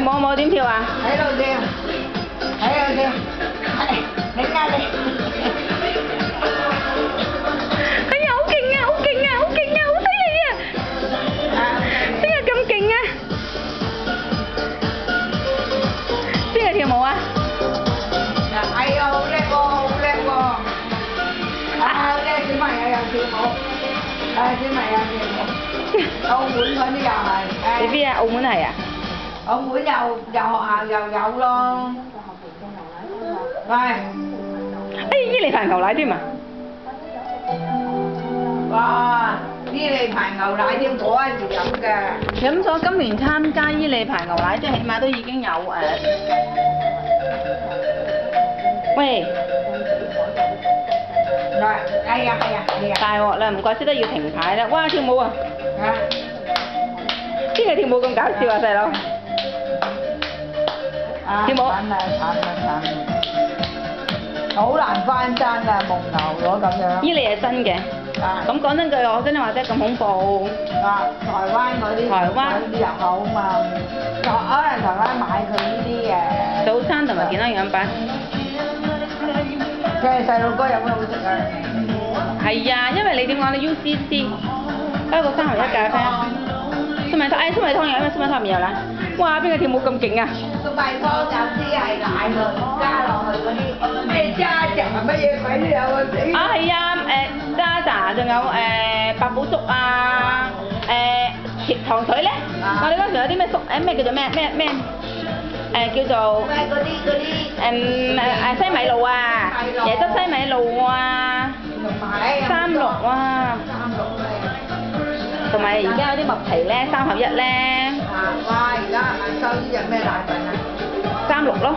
舞好冇？點跳啊？喺度跳，喺度跳，你嗌你。哎呀，好勁啊！好勁啊！好勁啊！好犀利啊！邊個咁勁啊？邊個跳舞啊？哎呀，好叻喎，好叻喎！好叻，小朋友又跳舞，小朋友跳舞。澳門嗰啲又係。你邊啊？澳門係啊？澳門又學校又有咯。喂。哎，伊利牌牛奶添啊！哇！伊利牌牛奶添，嗰陣時飲嘅。咁所以今年參加伊利牌牛奶，即係起碼都已經有喂。係啊！大鑊啦，唔怪之得要停牌啦！哇，跳舞啊！邊個跳舞咁搞笑啊，細佬？跳舞。好難翻身啊！蒙牛咗咁樣。伊利係真嘅。咁講真句，我真係話真係咁恐怖。台灣嗰啲。台灣啲入口啊嘛，可能台灣買佢呢啲嘅。早餐同埋健康飲品。佢係細路哥有咩好食啊？係啊，因為你點講你 UCC 加個3合1咖啡，粟米湯，粟米湯有咩？粟米湯入面有啦。哇！邊個跳舞咁勁啊？粟米湯有啲係奶類加落去嗰啲咩渣雜乜嘢鬼都有啊！係啊，渣渣仲有八寶粥啊，糖水咧，我哋嗰時有啲咩咩叫做咩叫做咩嗰啲西米露啊，椰汁西米露啊，三鹿啊，同埋而家有啲麥皮咧，3合1咧。哇！而家係咪收呢隻咩奶粉啊？36咯。